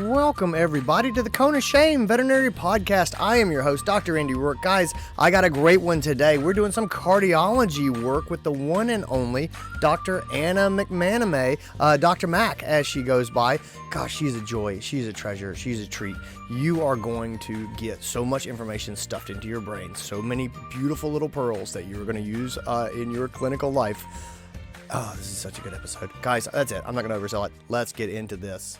Welcome, everybody, to the Cone of Shame Veterinary Podcast. I am your host, Dr. DrAndyRoark. Guys, I got a great one today. We're doing some cardiology work with the one and only Dr. Anna McManamey, Dr. Mac, as she goes by. Gosh, she's a joy. She's a treasure. She's a treat. You are going to get so much information stuffed into your brain, so many beautiful little pearls that you're going to use in your clinical life. Oh, this is such a good episode. Guys, that's it. I'm not going to oversell it. Let's get into this.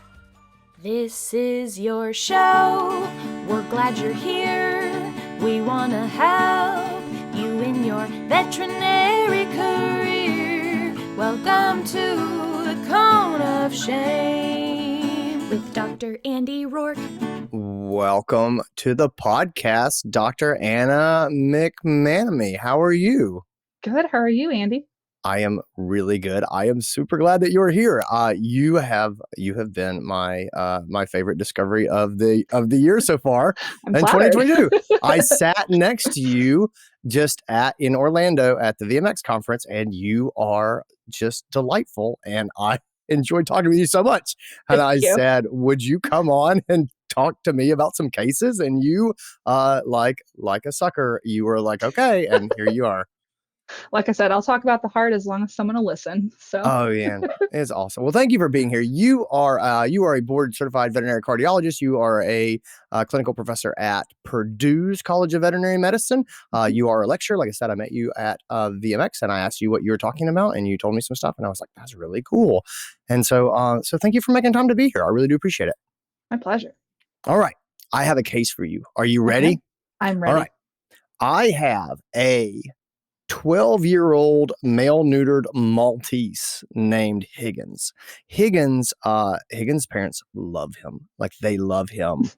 This is your show. We're glad you're here. We want to help you in your veterinary career. Welcome to the Cone of Shame with Dr. DrAndyRoark. Welcome to the podcast, Dr. Anna McManamey. How are you? Good. How are you, Andy? I am really good. I am super glad that you're here. You have been my favorite discovery of the year so far in 2022. I sat next to you just in Orlando at the VMX conference, and you are just delightful. And I enjoyed talking with you so much. And I said, would you come on and talk to me about some cases? And you, like a sucker, you were like, okay, and here you are. Like I said, I'll talk about the heart as long as someone will listen. So. Oh, yeah. It's awesome. Well, thank you for being here. You are a board certified veterinary cardiologist. You are a clinical professor at Purdue's College of Veterinary Medicine. You are a lecturer. Like I said, I met you at VMX and I asked you what you were talking about and you told me some stuff and I was like, that's really cool. And so thank you for making time to be here. I really do appreciate it. My pleasure. All right. I have a case for you. Are you ready? Okay. I'm ready. All right. I have a 12-year-old male-neutered Maltese named Higgins. Higgins' parents love him. Like, they love him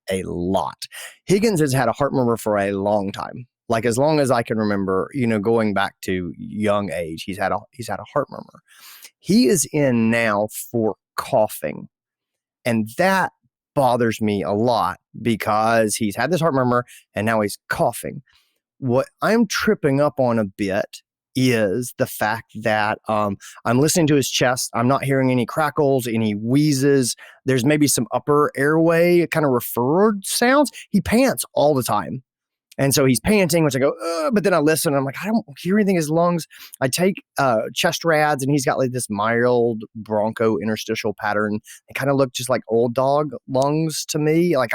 a lot. Higgins has had a heart murmur for a long time. Like, as long as I can remember, going back to young age, he's had a heart murmur. He is in now for coughing. And that bothers me a lot because he's had this heart murmur and now he's coughing. What I'm tripping up on a bit is the fact that I'm listening to his chest. I'm not hearing any crackles, any wheezes. There's maybe some upper airway kind of referred sounds. He pants all the time. And so he's panting, which I go, but then I listen. And I'm like, I don't hear anything in his lungs. I take chest rads and he's got like this mild broncho interstitial pattern. They kind of look just like old dog lungs to me. Like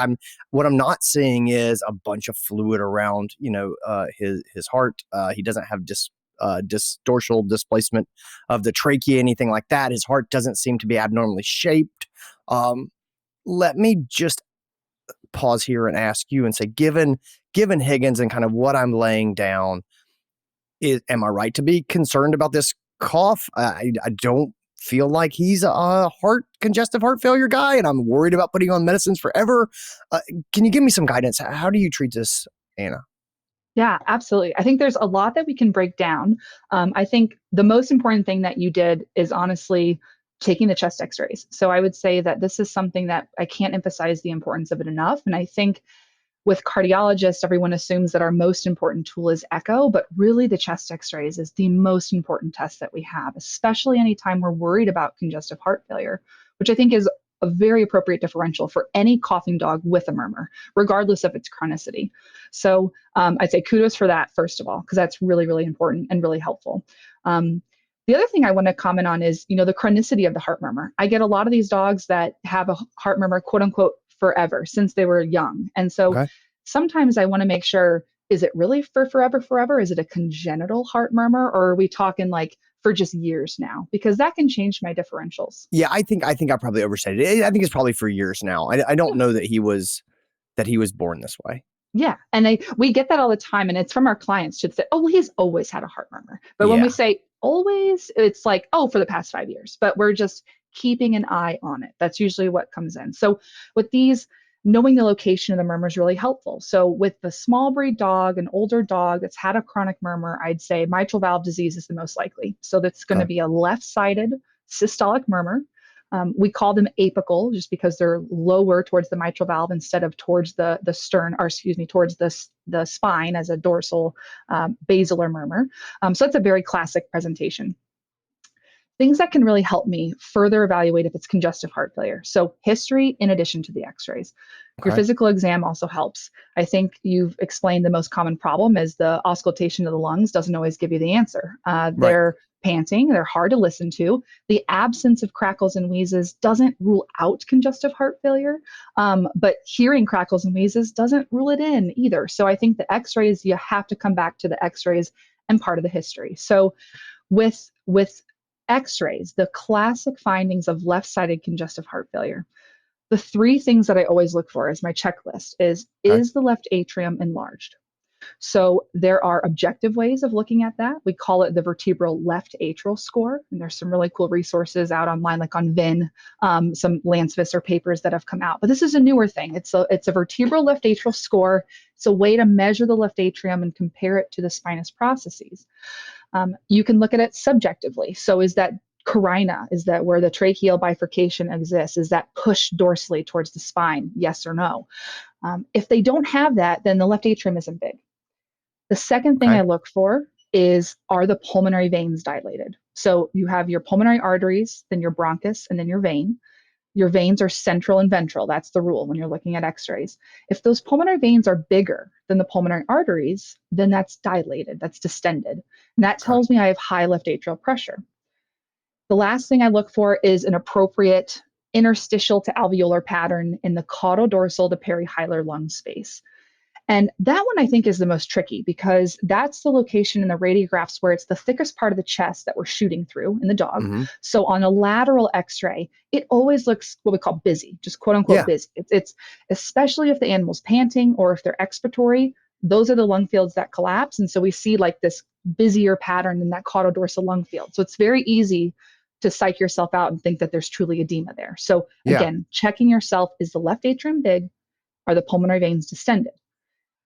what I'm not seeing is a bunch of fluid around, his heart. He doesn't have distortional displacement of the trachea, anything like that. His heart doesn't seem to be abnormally shaped. Let me just pause here and ask you and say, given Higgins and kind of what I'm laying down, am I right to be concerned about this cough? I don't feel like he's a congestive heart failure guy, and I'm worried about putting on medicines forever. Can you give me some guidance? How do you treat this, Anna? Yeah, absolutely. I think there's a lot that we can break down. I think the most important thing that you did is honestly taking the chest x-rays. So I would say that this is something that I can't emphasize the importance of it enough. And I think with cardiologists, everyone assumes that our most important tool is echo, but really the chest x-rays is the most important test that we have, especially anytime we're worried about congestive heart failure, which I think is a very appropriate differential for any coughing dog with a murmur, regardless of its chronicity. So I'd say kudos for that, first of all, because that's really, really important and really helpful. The other thing I want to comment on is, the chronicity of the heart murmur. I get a lot of these dogs that have a heart murmur, quote unquote, forever since they were young. And so sometimes I want to make sure, is it really for forever? Is it a congenital heart murmur, or are we talking like for just years now? Because that can change my differentials. Yeah, I think I probably overstated it. I think it's probably for years now. I don't know that he was born this way. Yeah. And we get that all the time. And it's from our clients to say, oh, well, he's always had a heart murmur. But when we say always, it's like, oh, for the past 5 years. But we're just keeping an eye on it. That's usually what comes in. So with these, knowing the location of the murmur is really helpful. So with the small breed dog, an older dog that's had a chronic murmur, I'd say mitral valve disease is the most likely. So that's going to be a left-sided systolic murmur. We call them apical just because they're lower towards the mitral valve instead of towards the stern, or towards the spine as a dorsal basilar murmur. So that's a very classic presentation. Things that can really help me further evaluate if it's congestive heart failure. So history in addition to the x-rays. Your Okay. physical exam also helps. I think you've explained the most common problem is the auscultation of the lungs doesn't always give you the answer. Right. They're panting, they're hard to listen to. The absence of crackles and wheezes doesn't rule out congestive heart failure, but hearing crackles and wheezes doesn't rule it in either. So I think the x-rays, you have to come back to the x-rays and part of the history. So with x-rays, the classic findings of left-sided congestive heart failure, the three things that I always look for as my checklist Okay. is the left atrium enlarged? So there are objective ways of looking at that. We call it the vertebral left atrial score. And there's some really cool resources out online, like on VIN, some Landsvisser papers that have come out. But this is a newer thing. It's a vertebral left atrial score. It's a way to measure the left atrium and compare it to the spinous processes. You can look at it subjectively. So is that carina? Is that where the tracheal bifurcation exists? Is that pushed dorsally towards the spine? Yes or no? If they don't have that, then the left atrium isn't big. The second thing Okay. I look for is, are the pulmonary veins dilated? So you have your pulmonary arteries, then your bronchus, and then your vein. Your veins are central and ventral. That's the rule when you're looking at x-rays. If those pulmonary veins are bigger than the pulmonary arteries, then that's dilated, that's distended. And that Okay. tells me I have high left atrial pressure. The last thing I look for is an appropriate interstitial to alveolar pattern in the caudodorsal to perihilar lung space. And that one I think is the most tricky because that's the location in the radiographs where it's the thickest part of the chest that we're shooting through in the dog. Mm-hmm. So on a lateral x-ray, it always looks what we call busy, just quote unquote Yeah. busy. It's especially if the animal's panting or if they're expiratory, those are the lung fields that collapse. And so we see like this busier pattern in that caudodorsal lung field. So it's very easy to psych yourself out and think that there's truly edema there. So Yeah. again, checking yourself, is the left atrium big? Are the pulmonary veins distended?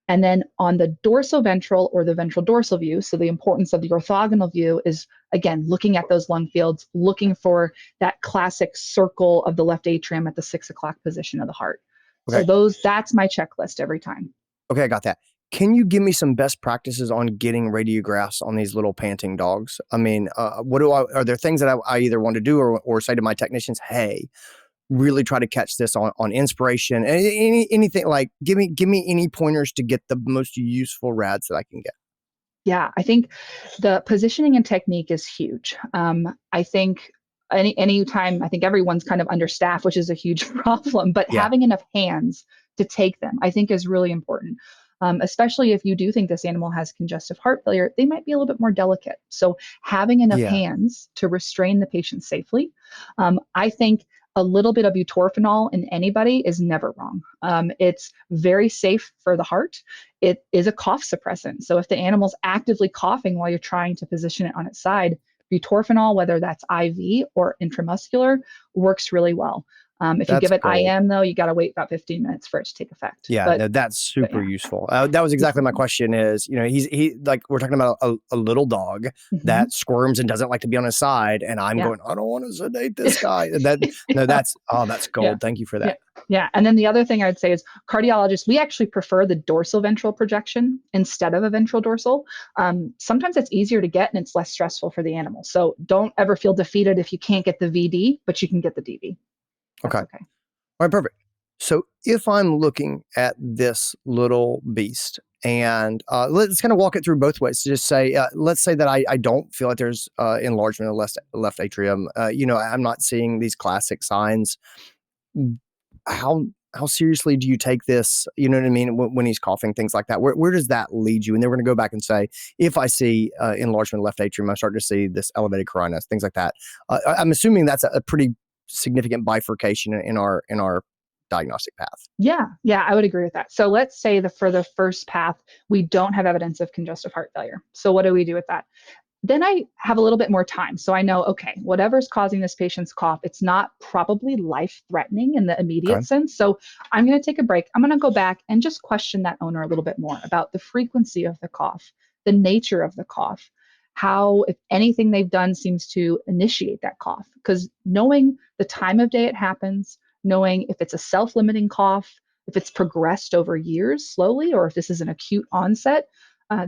And then on the dorsoventral or the ventral dorsal view, so the importance of the orthogonal view is, again, looking at those lung fields, looking for that classic circle of the left atrium at the 6 o'clock position of the heart. Okay. So that's my checklist every time. Okay, I got that. Can you give me some best practices on getting radiographs on these little panting dogs? I mean, are there things that I either want to do or say to my technicians, hey, really try to catch this on inspiration? Anything, like give me any pointers to get the most useful rads that I can get. Yeah, I think the positioning and technique is huge. I think anytime, I think everyone's kind of understaffed, which is a huge problem, but Yeah. having enough hands to take them, I think is really important. Especially if you do think this animal has congestive heart failure, they might be a little bit more delicate. So having enough Yeah. hands to restrain the patient safely, I think a little bit of butorphanol in anybody is never wrong. It's very safe for the heart. It is a cough suppressant. So if the animal's actively coughing while you're trying to position it on its side, butorphanol, whether that's IV or intramuscular, works really well. If you That's give it gold. IM, though, you got to wait about 15 minutes for it to take effect. Yeah, no, that's super Yeah. useful. That was exactly my question is, he like, we're talking about a little dog that squirms and doesn't like to be on his side. And I'm going, I don't want to sedate this guy. That's Yeah. gold. Thank you for Yeah. that. Yeah. And then the other thing I would say is cardiologists, we actually prefer the dorsal ventral projection instead of a ventral dorsal. Sometimes it's easier to get and it's less stressful for the animal. So don't ever feel defeated if you can't get the VD, but you can get the DV. That's okay. All right, perfect. So if I'm looking at this little beast and let's kind of walk it through both ways. Just say, let's say that I don't feel like there's enlargement of left atrium. I'm not seeing these classic signs. How seriously do you take this? You know what I mean? When he's coughing, things like that. Where does that lead you? And then we're going to go back and say, if I see enlargement of left atrium, I'm starting to see this elevated carina, things like that. I'm assuming that's a pretty significant bifurcation in our diagnostic path. Yeah, I would agree with that. So let's say for the first path, we don't have evidence of congestive heart failure. So what do we do with that? Then I have a little bit more time. So I know, okay, whatever's causing this patient's cough, it's not probably life-threatening in the immediate Okay. sense. So I'm going to take a break. I'm going to go back and just question that owner a little bit more about the frequency of the cough, the nature of the cough, how, if anything they've done seems to initiate that cough. Because knowing the time of day it happens, knowing if it's a self-limiting cough, if it's progressed over years slowly, or if this is an acute onset,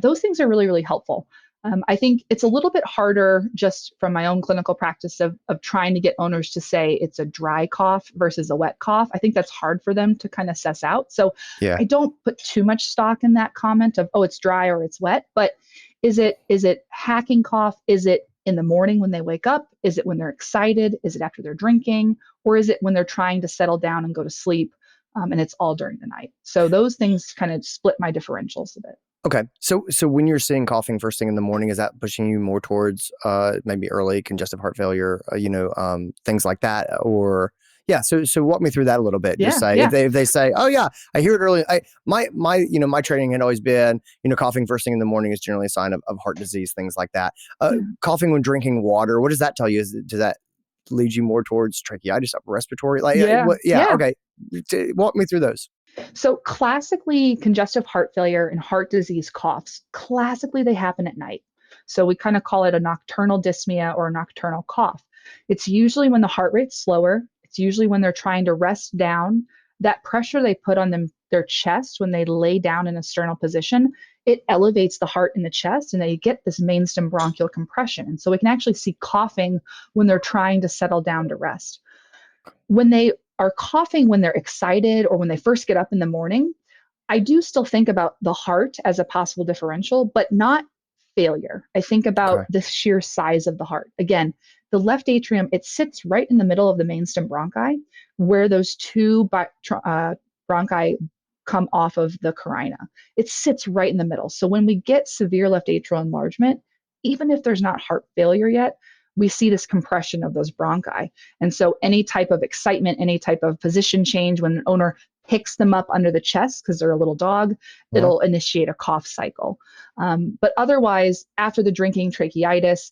those things are really, really helpful. I think it's a little bit harder just from my own clinical practice of trying to get owners to say it's a dry cough versus a wet cough. I think that's hard for them to kind of suss out. So Yeah. I don't put too much stock in that comment of, oh, it's dry or it's wet, but is it hacking cough? Is it in the morning when they wake up? Is it when they're excited? Is it after they're drinking? Or is it when they're trying to settle down and go to sleep? And it's all during the night. So those things kind of split my differentials a bit. Okay. So when you're seeing coughing first thing in the morning, is that pushing you more towards maybe early congestive heart failure, things like that? Or yeah, so walk me through that a little bit. Just say if they say, oh yeah, I hear it early. My training had always been, coughing first thing in the morning is generally a sign of heart disease, things like that. Coughing when drinking water, what does that tell you? Does that lead you more towards tracheitis, upper respiratory? Okay. Walk me through those. So classically, congestive heart failure and heart disease coughs, classically they happen at night. So we kind of call it a nocturnal dyspnea or a nocturnal cough. It's usually when the heart rate's slower. It's usually when they're trying to rest down. That pressure they put on their chest when they lay down in a sternal position, it elevates the heart in the chest and they get this mainstem bronchial compression. And so we can actually see coughing when they're trying to settle down to rest. When they are coughing when they're excited or when they first get up in the morning, I do still think about the heart as a possible differential, but not failure. I think about the sheer size of the heart. Again, the left atrium, it sits right in the middle of the mainstem bronchi where those two bronchi come off of the carina. It sits right in the middle. So when we get severe left atrial enlargement, even if there's not heart failure yet, we see this compression of those bronchi. And so any type of excitement, any type of position change, when an owner picks them up under the chest because they're a little dog, it'll initiate a cough cycle. But otherwise, after the drinking, tracheitis,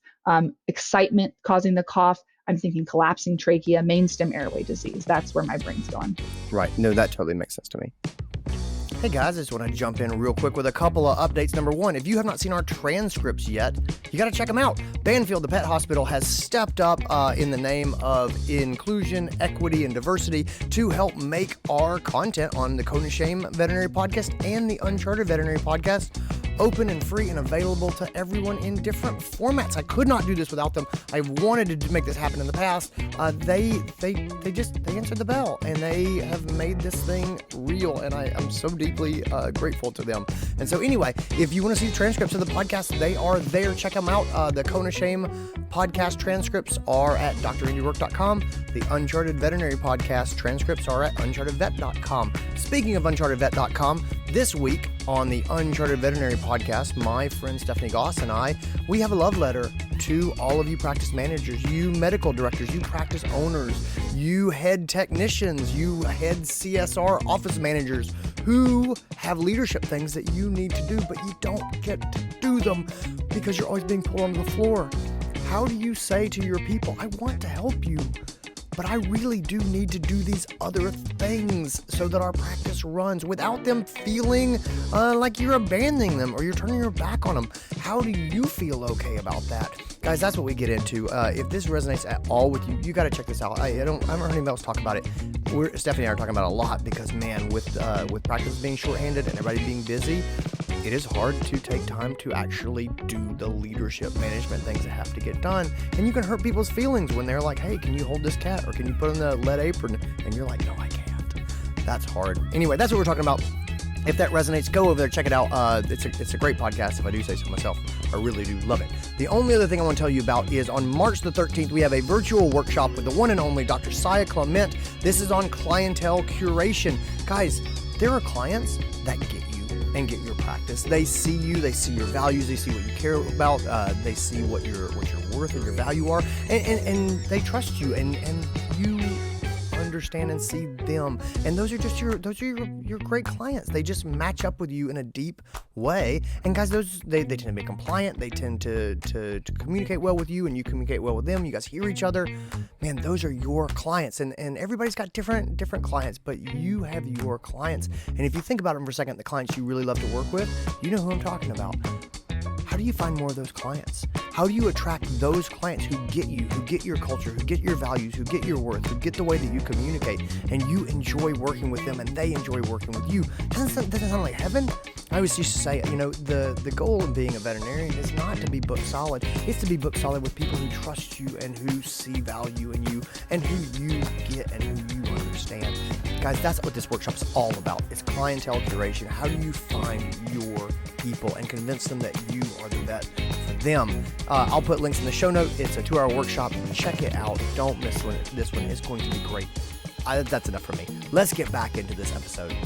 excitement causing the cough, I'm thinking collapsing trachea, mainstem airway disease. That's where my brain's going. Right. No, that totally makes sense to me. Hey guys, I just want to jump in real quick with a couple of updates. Number one, if you have not seen our transcripts yet, you got to check them out. Banfield, the pet hospital, has stepped up in the name of inclusion, equity, and diversity to help make our content on the Code and Shame Veterinary Podcast and the Uncharted Veterinary Podcast open and free and available to everyone in different formats. I could not do this without them. I wanted to make this happen in the past. They answered the bell and they have made this thing real, and I'm so deeply grateful to them. And so anyway, if you want to see the transcripts of the podcast, they are there. Check them out. The Cone of Shame podcast transcripts are at DrAndyRoark.com. The Uncharted Veterinary Podcast transcripts are at UnchartedVet.com. Speaking of UnchartedVet.com, this week on the Uncharted Veterinary Podcast, my friend Stephanie Goss and I, we have a love letter to all of you practice managers, you medical directors, you practice owners, you head technicians, you head CSR office managers who have leadership things that you need to do, but you don't get to do them because you're always being pulled onto the floor. How do you say to your people, I want to help you, but I really do need to do these other things so that our practice runs without them feeling like you're abandoning them or you're turning your back on them? How do you feel okay about that? Guys, that's what we get into. If this resonates at all with you, you got to check this out. I haven't heard anybody else talk about it. Stephanie and I are talking about it a lot because, man, with practice being shorthanded and everybody being busy, it is hard to take time to actually do the leadership management things that have to get done. And you can hurt people's feelings when they're like, hey, can you hold this cat? Or can you put on the lead apron? And you're like, no, I can't. That's hard. Anyway, that's what we're talking about. If that resonates, go over there, check it out. It's a great podcast, if I do say so myself. I really do love it. The only other thing I want to tell you about is on March the 13th, we have a virtual workshop with the one and only Dr. Saya Clement. This is on clientele curation. Guys, there are clients that get you and get your practice. They see you, they see your values, they see what you care about, they see what your worth and your value are, and they trust you, and you understand and see them, and those are your great clients. They just match up with you in a deep way, and guys, they tend to be compliant. They tend to communicate well with you, and you communicate well with them. You guys hear each other. Man, those are your clients, and everybody's got different clients, but you have your clients. And if you think about them for a second, the clients you really love to work with, you know who I'm talking about. How do you find more of those clients? How do you attract those clients who get you, who get your culture, who get your values, who get your worth, who get the way that you communicate, and you enjoy working with them and they enjoy working with you? Doesn't that sound like heaven? I always used to say, the goal of being a veterinarian is not to be book solid. It's to be book solid with people who trust you and who see value in you and who you get and who you understand. Guys, that's what this workshop is all about. It's clientele curation. How do you find your people and convince them that you are the vet for them? I'll put links in the show note. It's a 2-hour workshop. Check it out. Don't miss one. This one is going to be great. That's enough for me. Let's get back into this episode.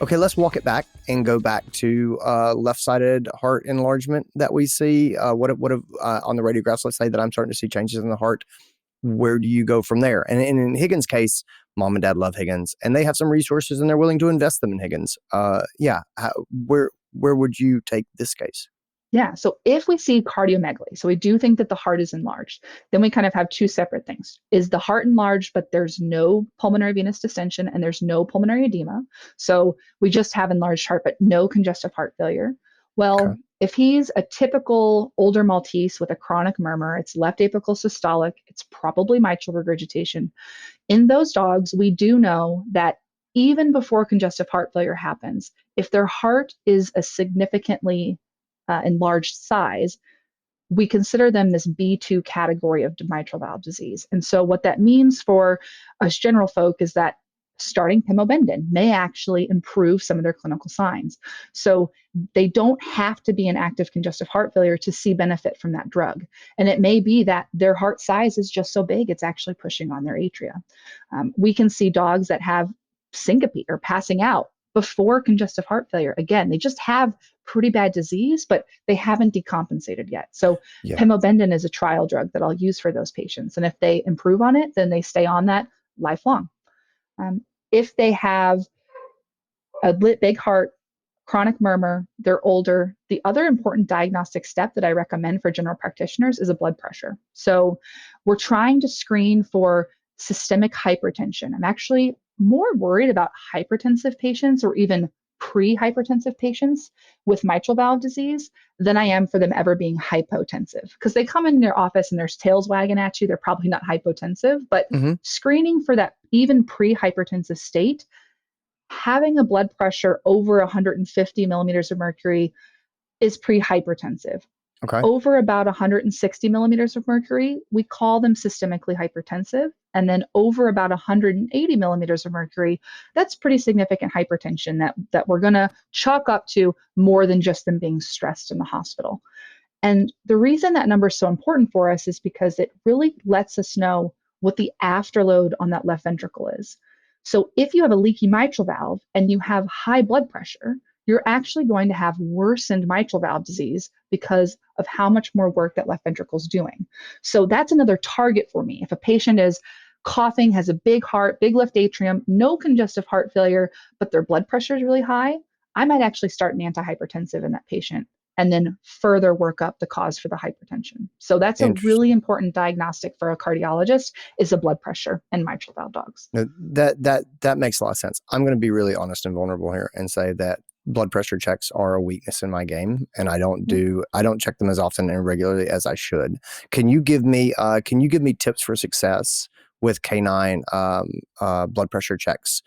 Okay, let's walk it back and go back to left-sided heart enlargement that we see. What if on the radiographs, let's say that I'm starting to see changes in the heart. Where do you go from there? And in Higgins' case, mom and dad love Higgins, and they have some resources, and they're willing to invest them in Higgins. Where would you take this case? Yeah. So if we see cardiomegaly, so we do think that the heart is enlarged, then we kind of have two separate things. Is the heart enlarged, but there's no pulmonary venous distension and there's no pulmonary edema? So we just have enlarged heart, but no congestive heart failure. Well, okay. If he's a typical older Maltese with a chronic murmur, it's left apical systolic, it's probably mitral regurgitation. In those dogs, we do know that even before congestive heart failure happens, if their heart is a significantly enlarged size, we consider them this B2 category of mitral valve disease. And so what that means for us general folk is that starting pimobendan may actually improve some of their clinical signs. So they don't have to be in active congestive heart failure to see benefit from that drug. And it may be that their heart size is just so big, it's actually pushing on their atria. We can see dogs that have syncope or passing out before congestive heart failure. Again, they just have pretty bad disease, but they haven't decompensated yet. So pimobendan is a trial drug that I'll use for those patients. And if they improve on it, then they stay on that lifelong. If they have a big heart, chronic murmur, they're older, the other important diagnostic step that I recommend for general practitioners is a blood pressure. So we're trying to screen for systemic hypertension. I'm actually more worried about hypertensive patients or even pre-hypertensive patients with mitral valve disease than I am for them ever being hypotensive, because they come in their office and there's tails wagging at you. They're probably not hypotensive, but screening for that even pre-hypertensive state, having a blood pressure over 150 millimeters of mercury is pre-hypertensive. Okay. Over about 160 millimeters of mercury, we call them systemically hypertensive. And then over about 180 millimeters of mercury, that's pretty significant hypertension that we're going to chalk up to more than just them being stressed in the hospital. And the reason that number is so important for us is because it really lets us know what the afterload on that left ventricle is. So if you have a leaky mitral valve and you have high blood pressure, you're actually going to have worsened mitral valve disease because of how much more work that left ventricle is doing. So that's another target for me. If a patient is coughing, has a big heart, big left atrium, no congestive heart failure, but their blood pressure is really high, I might actually start an antihypertensive in that patient and then further work up the cause for the hypertension. So that's a really important diagnostic for a cardiologist, is a blood pressure in mitral valve dogs. No, that makes a lot of sense. I'm going to be really honest and vulnerable here and say that blood pressure checks are a weakness in my game, and I don't check them as often and regularly as I should. Can you give me tips for success with canine blood pressure checks?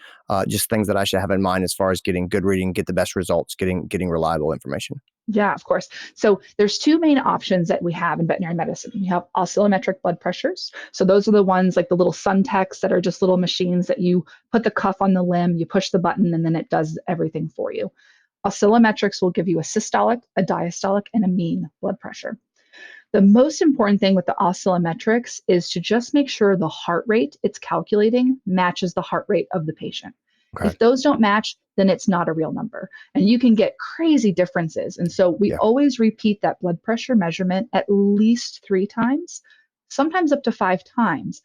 Just things that I should have in mind as far as getting good reading, get the best results, getting reliable information. Yeah, of course. So there's two main options that we have in veterinary medicine. We have oscillometric blood pressures. So those are the ones like the little Suntex that are just little machines that you put the cuff on the limb, you push the button, and then it does everything for you. Oscillometrics will give you a systolic, a diastolic, and a mean blood pressure. The most important thing with the oscillometrics is to just make sure the heart rate it's calculating matches the heart rate of the patient. Okay. If those don't match, then it's not a real number. And you can get crazy differences. And so we always repeat that blood pressure measurement at least 3 times, sometimes up to 5 times.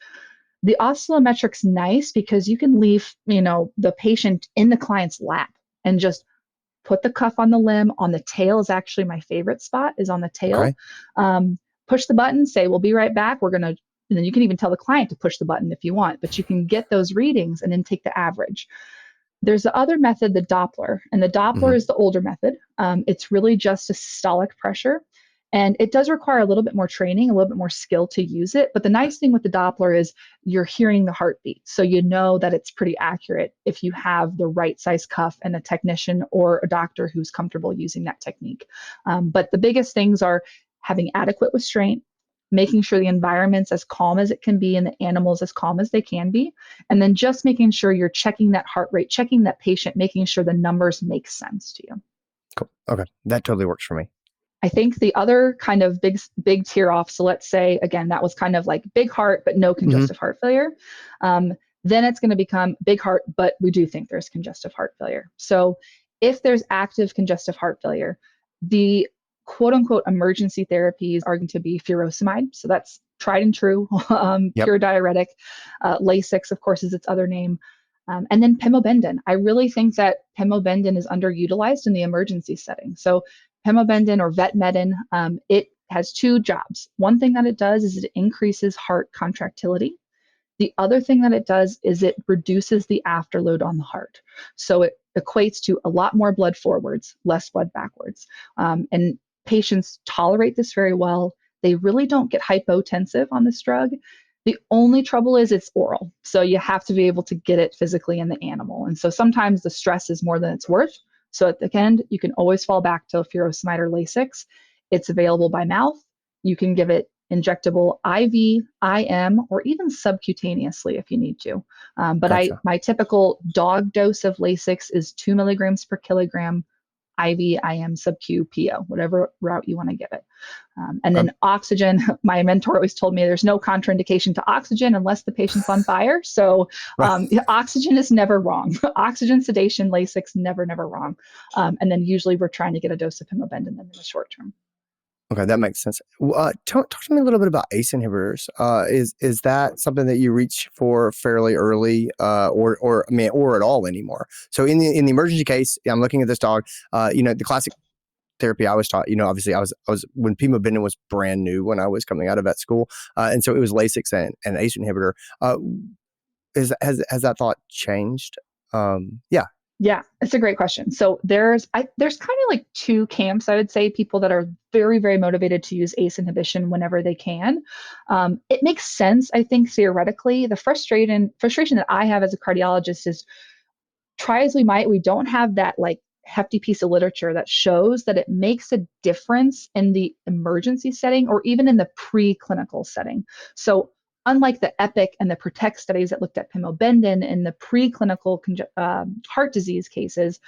The oscillometric's nice because you can leave, the patient in the client's lap and just put the cuff on the limb. On the tail is actually my favorite spot, is on the tail. Okay. Push the button, say, we'll be right back. And then you can even tell the client to push the button if you want, but you can get those readings and then take the average. There's the other method, the Doppler, and the Doppler is the older method. It's really just a systolic pressure, and it does require a little bit more training, a little bit more skill to use it. But the nice thing with the Doppler is you're hearing the heartbeat, so you know that it's pretty accurate if you have the right size cuff and a technician or a doctor who's comfortable using that technique. But the biggest things are having adequate restraint, making sure the environment's as calm as it can be and the animals as calm as they can be, and then just making sure you're checking that heart rate, checking that patient, making sure the numbers make sense to you. Cool. Okay. That totally works for me. I think the other kind of big tear off, so let's say, again, that was kind of like big heart, but no congestive heart failure. Then it's going to become big heart, but we do think there's congestive heart failure. So if there's active congestive heart failure, the quote unquote emergency therapies are going to be furosemide. So that's tried and true, pure diuretic. Lasix, of course, is its other name. And then pimobendan. I really think that pimobendan is underutilized in the emergency setting. So pimobendan or vetmedin, it has two jobs. One thing that it does is it increases heart contractility. The other thing that it does is it reduces the afterload on the heart. So it equates to a lot more blood forwards, less blood backwards. And patients tolerate this very well. They really don't get hypotensive on this drug. The only trouble is it's oral. So you have to be able to get it physically in the animal. And so sometimes the stress is more than it's worth. So at the end, you can always fall back to furosemide or Lasix. It's available by mouth. You can give it injectable IV, IM, or even subcutaneously if you need to. But Gotcha. my typical dog dose of Lasix is 2 milligrams per kilogram, IV, IM, sub-Q, PO, whatever route you want to give it. And then oxygen, my mentor always told me there's no contraindication to oxygen unless the patient's on fire. So oxygen is never wrong. Oxygen, sedation, Lasix, never wrong. And then usually we're trying to get a dose of pimobendan in the short term. Okay, that makes sense. Talk to me a little bit about ACE inhibitors. Is that something that you reach for fairly early, or at all anymore? So in the emergency case, I'm looking at this dog. The classic therapy I was taught. Obviously, I was when pimobendan was brand new when I was coming out of vet school, and so it was Lasix and ACE inhibitor. Has that thought changed? Yeah, it's a great question. So there's kind of like two camps, I would say, people that are very, very motivated to use ACE inhibition whenever they can. It makes sense, I think, theoretically. The frustration that I have as a cardiologist is, try as we might, we don't have that like hefty piece of literature that shows that it makes a difference in the emergency setting or even in the preclinical setting. So unlike the EPIC and the PROTECT studies that looked at pimobendan in the preclinical heart disease cases,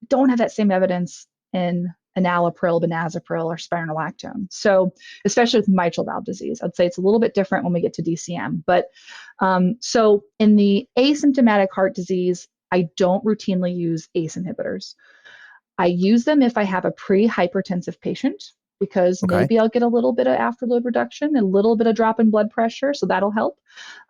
don't have that same evidence in enalapril, benazepril, or spironolactone. So especially with mitral valve disease, I'd say it's a little bit different when we get to DCM. But so in the asymptomatic heart disease, I don't routinely use ACE inhibitors. I use them if I have a pre-hypertensive patient, because maybe I'll get a little bit of afterload reduction, a little bit of drop in blood pressure, so that'll help.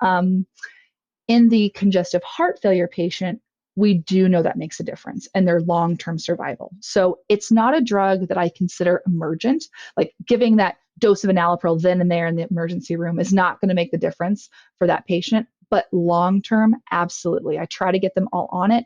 In the congestive heart failure patient, we do know that makes a difference in their long-term survival. So it's not a drug that I consider emergent. Like giving that dose of enalapril then and there in the emergency room is not going to make the difference for that patient. But long-term, absolutely. I try to get them all on it.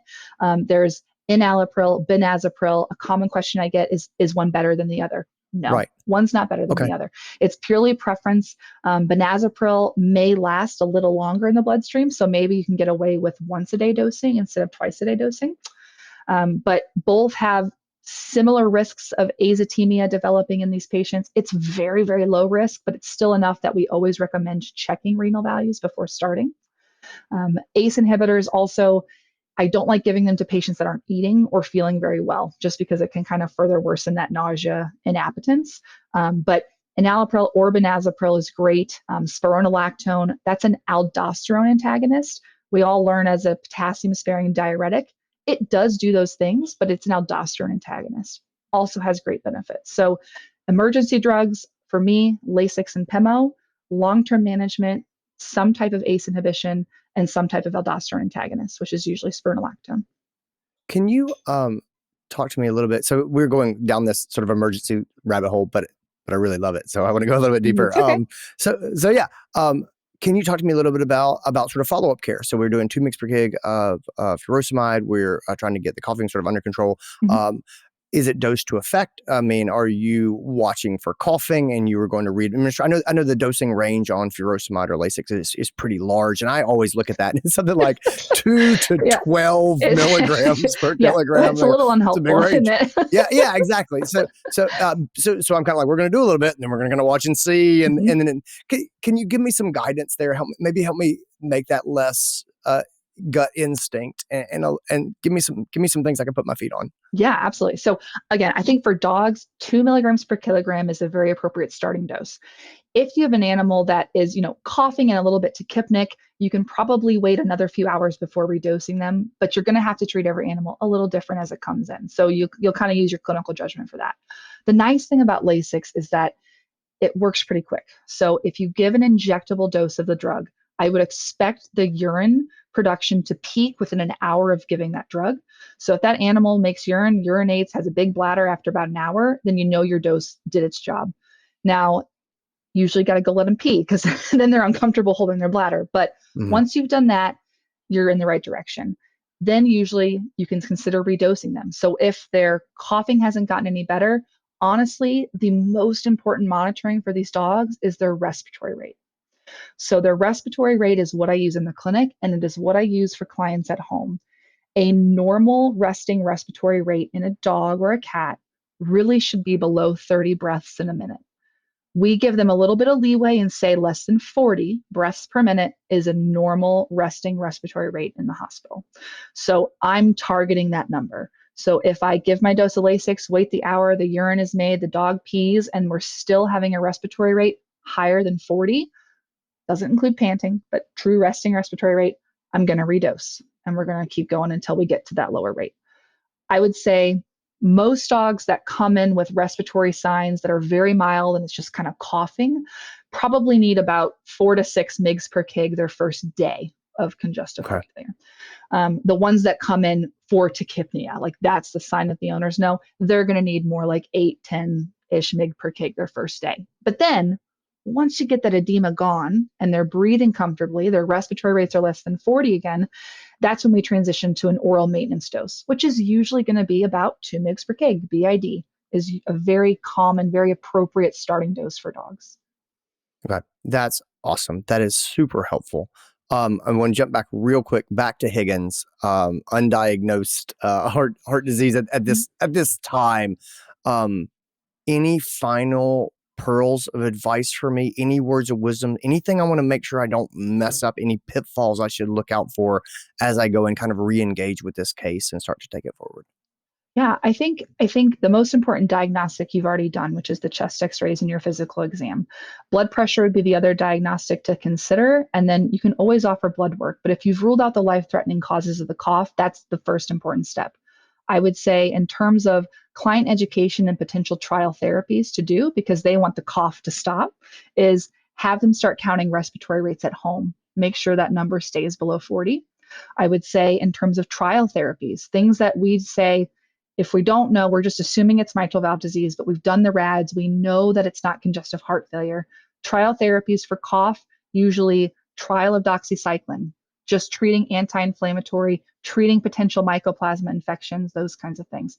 There's enalapril, benazepril. A common question I get is one better than the other? No, one's not better than the other. It's purely preference. Benazepril may last a little longer in the bloodstream, so maybe you can get away with once a day dosing instead of twice a day dosing. But both have similar risks of azotemia developing in these patients. It's very, very low risk, but it's still enough that we always recommend checking renal values before starting. ACE inhibitors also, I don't like giving them to patients that aren't eating or feeling very well, just because it can kind of further worsen that nausea and appetence. But enalapril or benazepril is great. Spironolactone, that's an aldosterone antagonist. We all learn as a potassium-sparing diuretic. It does do those things, but it's an aldosterone antagonist. Also has great benefits. So emergency drugs, for me, Lasix and Pemo, long-term management, some type of ACE inhibition, and some type of aldosterone antagonist, which is usually spironolactone. Can you talk to me a little bit? So we're going down this sort of emergency rabbit hole, but I really love it. So I want to go a little bit deeper. Okay. So yeah. Can you talk to me a little bit about sort of follow-up care? So we're doing 2 mg per kg of furosemide. We're trying to get the coughing sort of under control. Mhm. Is it dose to effect? I mean, are you watching for coughing and you were going to administer? I know the dosing range on furosemide or Lasix is pretty large, and I always look at that and it's something like 2 to Yeah. 12 milligrams per Yeah, kilogram. it's a little It's a big unhelpful, range. isn't it? Yeah, exactly. So I'm kind of like, we're going to do a little bit, and then we're going to watch and see, and Mhm. then can you give me some guidance there? Help me make that less gut instinct, and give me some things I can put my feet on. Yeah, absolutely. So again, I think for dogs, 2 milligrams per kilogram is a very appropriate starting dose. If you have an animal that is, coughing and a little bit tachypnic, you can probably wait another few hours before redosing them, but you're going to have to treat every animal a little different as it comes in. So you'll kind of use your clinical judgment for that. The nice thing about Lasix is that it works pretty quick. So if you give an injectable dose of the drug, I would expect the urine production to peak within an hour of giving that drug. So if that animal makes urine, urinates, has a big bladder after about an hour, then you know your dose did its job. Now, usually got to go let them pee because then they're uncomfortable holding their bladder. But Mhm. once you've done that, you're in the right direction. Then usually you can consider redosing them. So if their coughing hasn't gotten any better, honestly, the most important monitoring for these dogs is their respiratory rate. So their respiratory rate is what I use in the clinic, and it is what I use for clients at home. A normal resting respiratory rate in a dog or a cat really should be below 30 breaths in a minute. We give them a little bit of leeway and say less than 40 breaths per minute is a normal resting respiratory rate in the hospital. So I'm targeting that number. So if I give my dose of Lasix, wait the hour, the urine is made, the dog pees, and we're still having a respiratory rate higher than 40, doesn't include panting, but true resting respiratory rate, I'm going to redose. And we're going to keep going until we get to that lower rate. I would say most dogs that come in with respiratory signs that are very mild and it's just kind of coughing probably need about 4 to 6 mgs per kg their first day of congestive Okay. heart failure. The ones that come in for tachypnea, like that's the sign that the owners know, they're going to need more like 8, 10-ish mg per kg their first day. But then once you get that edema gone and they're breathing comfortably, their respiratory rates are less than 40 again, that's when we transition to an oral maintenance dose, which is usually going to be about 2 mg per kg. BID is a very common, very appropriate starting dose for dogs. Okay, that's awesome. That is super helpful. I want to jump back real quick back to Higgins, undiagnosed heart disease at this time. Any final pearls of advice for me? Any words of wisdom? Anything I want to make sure I don't mess up? Any pitfalls I should look out for as I go and kind of re-engage with this case and start to take it forward? Yeah, I think the most important diagnostic you've already done, which is the chest X-rays and your physical exam. Blood pressure would be the other diagnostic to consider, and then you can always offer blood work. But if you've ruled out the life-threatening causes of the cough, that's the first important step. I would say in terms of client education and potential trial therapies to do, because they want the cough to stop, is have them start counting respiratory rates at home. Make sure that number stays below 40. I would say in terms of trial therapies, things that we'd say, if we don't know, we're just assuming it's mitral valve disease, but we've done the RADs, we know that it's not congestive heart failure. Trial therapies for cough, usually trial of doxycycline, just treating anti-inflammatory, treating potential mycoplasma infections, those kinds of things.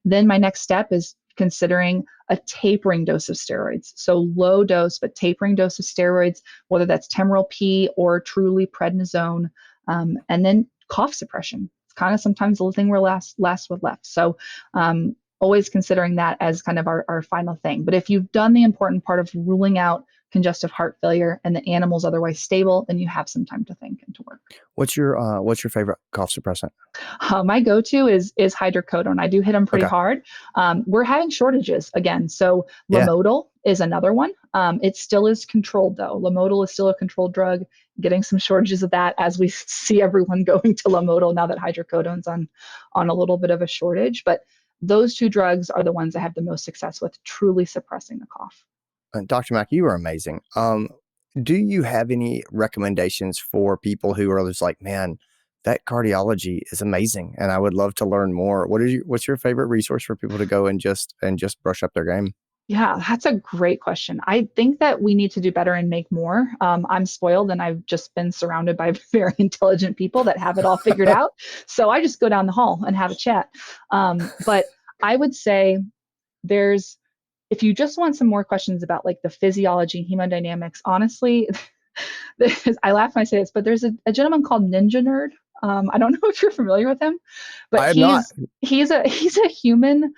Then my next step is considering a tapering dose of steroids. So low dose, but tapering dose of steroids, whether that's Temerol P or truly prednisone, and then cough suppression. It's kind of sometimes the thing we're last with left. So always considering that as kind of our final thing. But if you've done the important part of ruling out congestive heart failure and the animal's otherwise stable, then you have some time to think and to work. What's your favorite cough suppressant? My go-to is hydrocodone. I do hit them pretty Okay. hard. We're having shortages again. So Yeah. Lamodal is another one. It still is controlled though. Lamodal is still a controlled drug. Getting some shortages of that as we see everyone going to Lamodal now that hydrocodone's on a little bit of a shortage. But those two drugs are the ones I have the most success with, truly suppressing the cough. Dr. Mack, you are amazing. Do you have any recommendations for people who are just like, man, vet cardiology is amazing, and I would love to learn more? What's your favorite resource for people to go and just brush up their game? Yeah, that's a great question. I think that we need to do better and make more. I'm spoiled and I've just been surrounded by very intelligent people that have it all figured out. So I just go down the hall and have a chat. But I would say there's, if you just want some more questions about like the physiology and hemodynamics, honestly, I laugh when I say this, but there's a gentleman called Ninja Nerd. I don't know if you're familiar with him, but I am not. he's a human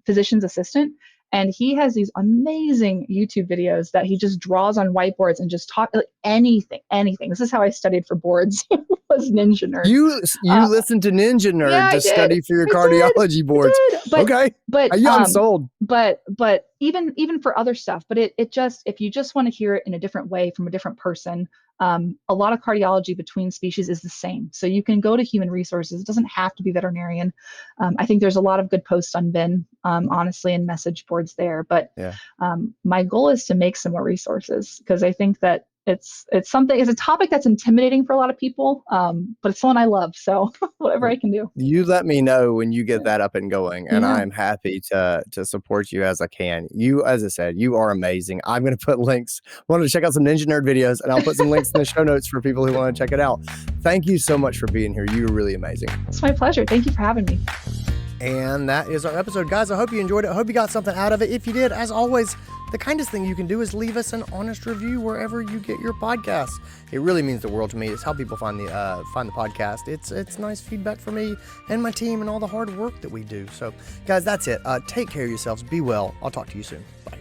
physician's assistant, and he has these amazing YouTube videos that he just draws on whiteboards and just talk like anything. This is how I studied for boards. Was Ninja Nerd. You listened to Ninja Nerd yeah, to study for your cardiology boards. Okay, but I'm sold. But even for other stuff, but it just, if you just want to hear it in a different way from a different person, a lot of cardiology between species is the same. So you can go to human resources. It doesn't have to be veterinarian. I think there's a lot of good posts on VIN, honestly, and message boards there. But my goal is to make some more resources, because I think that it's a topic that's intimidating for a lot of people, but it's one I love. So whatever I can do. You let me know when you get that up and going, and I'm happy to support you as I can. You, as I said, you are amazing. I'm going to put links. Wanted to check out some Ninja Nerd videos, and I'll put some links in the show notes for people who want to check it out. Thank you so much for being here. You're really amazing. It's my pleasure. Thank you for having me. And that is our episode, guys. I hope you enjoyed it. I hope you got something out of it. If you did, as always, the kindest thing you can do is leave us an honest review wherever you get your podcasts. It really means the world to me. It's how people find the podcast. It's nice feedback for me and my team and all the hard work that we do. So, guys, that's it. Take care of yourselves. Be well. I'll talk to you soon. Bye.